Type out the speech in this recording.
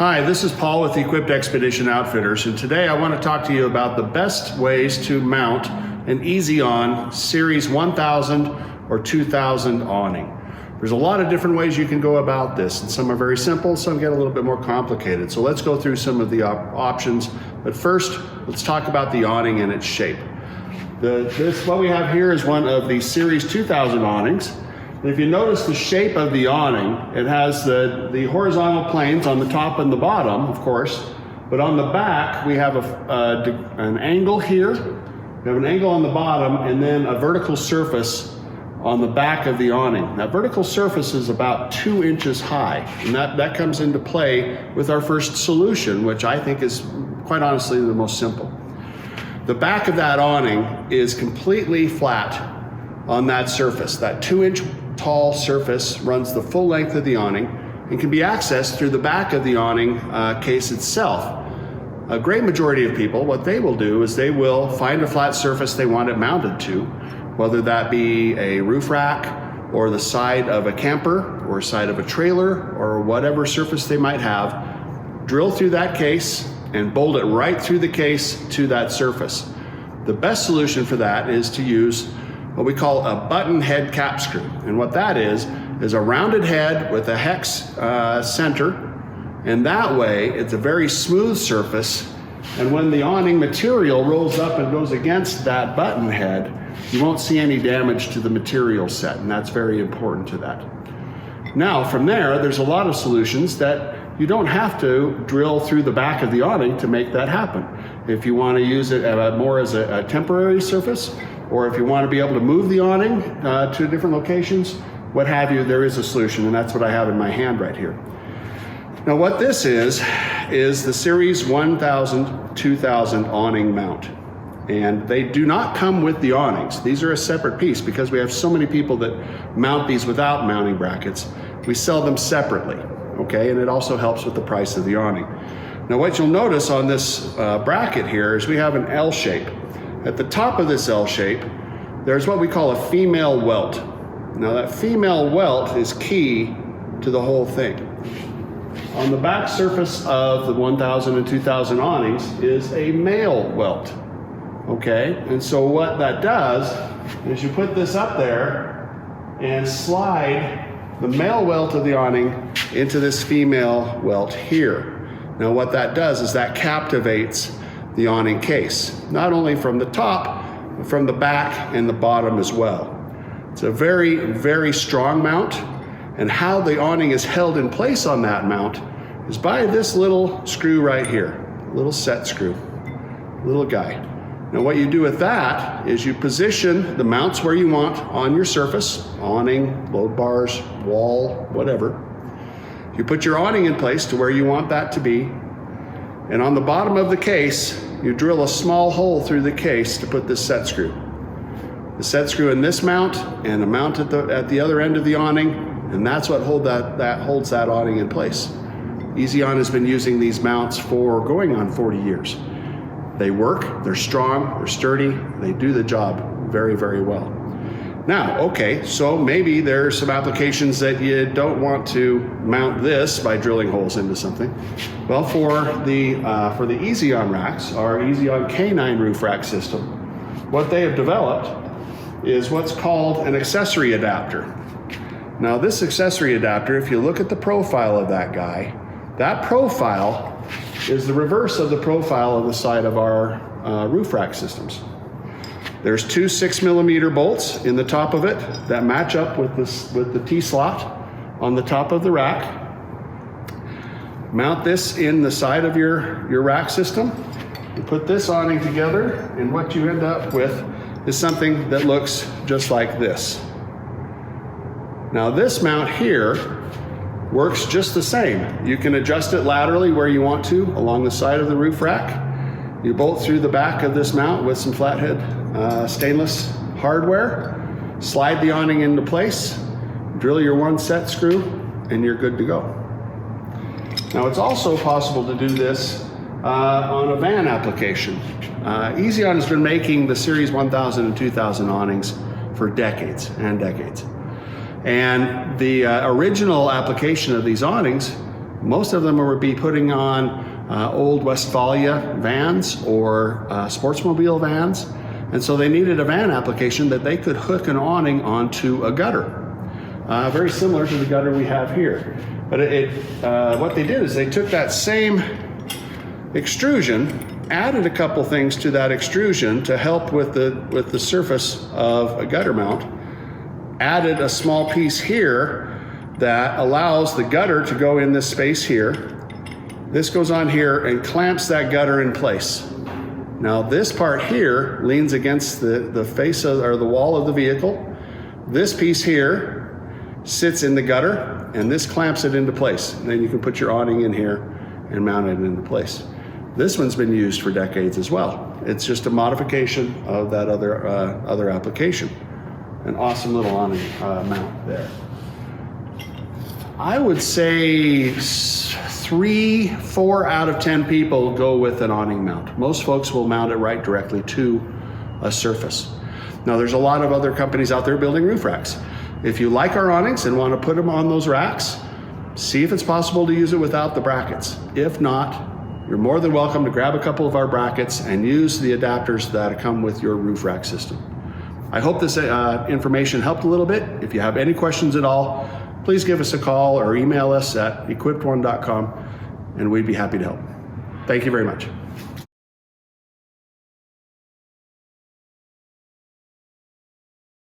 Hi, this is Paul with Equipt Expedition Outfitters, and today I want to talk to you about the best ways to mount an Eezi-Awn Series 1000 or 2000 awning. There's a lot of different ways you can go about this, and some are very simple, some get a little bit more complicated. So let's go through some of the options, but first let's talk about the awning and its shape. What we have here is one of the Series 2000 awnings. And if you notice the shape of the awning, it has the horizontal planes on the top and the bottom, of course, but on the back we have an angle here, we have an angle on the bottom, and then a vertical surface on the back of the awning. That vertical surface is about 2 inches high, and that comes into play with our first solution, which I think is quite honestly the most simple. The back of that awning is completely flat on that surface. That 2-inch tall surface runs the full length of the awning and can be accessed through the back of the awning case itself. A great majority of people, what they will do is they will find a flat surface they want it mounted to, whether that be a roof rack or the side of a camper or side of a trailer or whatever surface they might have, drill through that case and bolt it right through the case to that surface. The best solution for that is to use what we call a button head cap screw. And what that is a rounded head with a hex center, and that way it's a very smooth surface, and when the awning material rolls up and goes against that button head, you won't see any damage to the material set, and that's very important to that. Now from there's a lot of solutions that you don't have to drill through the back of the awning to make that happen. If you want to use it more as a temporary surface, or if you want to be able to move the awning to different locations, what have you, there is a solution, and that's what I have in my hand right here. Now what this is the Series 1000, 2000 awning mount. And they do not come with the awnings. These are a separate piece because we have so many people that mount these without mounting brackets. We sell them separately, okay? And it also helps with the price of the awning. Now what you'll notice on this bracket here is we have an L shape. At the top of this L shape, there's what we call a female welt. Now that female welt is key to the whole thing. On the back surface of the 1000 and 2000 awnings is a male welt, okay? And so what that does is you put this up there and slide the male welt of the awning into this female welt here. Now what that does is that captivates the awning case, not only from the top, but from the back and the bottom as well. It's a very, very strong mount, and how the awning is held in place on that mount is by this little screw right here, little set screw, little guy. Now what you do with that is you position the mounts where you want on your surface, awning, load bars, wall, whatever. You put your awning in place to where you want that to be, and on the bottom of the case, you drill a small hole through the case to put this set screw. The set screw in this mount and a mount at the other end of the awning, and that's what holds that awning in place. Eezi-Awn has been using these mounts for going on 40 years. They work, they're strong, they're sturdy, they do the job very, very well. Now, okay, so maybe there's some applications that you don't want to mount this by drilling holes into something. Well, for the Eezi-Awn racks, our Eezi-Awn K9 roof rack system, what they have developed is what's called an accessory adapter. Now this accessory adapter, if you look at the profile of that guy, that profile is the reverse of the profile of the side of our roof rack systems. There's 2 6mm bolts in the top of it that match up with the T-slot on the top of the rack. Mount this in the side of your rack system. You put this awning together, and what you end up with is something that looks just like this. Now this mount here works just the same. You can adjust it laterally where you want to along the side of the roof rack. You bolt through the back of this mount with some flathead stainless hardware, slide the awning into place, drill your 1 set screw, and you're good to go. Now it's also possible to do this on a van application. Eezi-Awn has been making the Series 1000 and 2000 awnings for decades and decades. And the original application of these awnings Most of them would be putting on old Westfalia vans or sportsmobile vans, and so they needed a van application that they could hook an awning onto a gutter. Very similar to the gutter we have here. But what they did is they took that same extrusion, added a couple things to that extrusion to help with the surface of a gutter mount, added a small piece here that allows the gutter to go in this space here. This goes on here and clamps that gutter in place. Now this part here leans against the face of, or the wall of the vehicle. This piece here sits in the gutter, and this clamps it into place. And then you can put your awning in here and mount it into place. This one's been used for decades as well. It's just a modification of that other application. An awesome little awning mount there. I would say 4 out of 10 people go with an awning mount. Most folks will mount it right directly to a surface. Now there's a lot of other companies out there building roof racks. If you like our awnings and want to put them on those racks, see if it's possible to use it without the brackets. If not, you're more than welcome to grab a couple of our brackets and use the adapters that come with your roof rack system. I hope this information helped a little bit. If you have any questions at all, please give us a call or email us at equipt1.com, and we'd be happy to help. Thank you very much.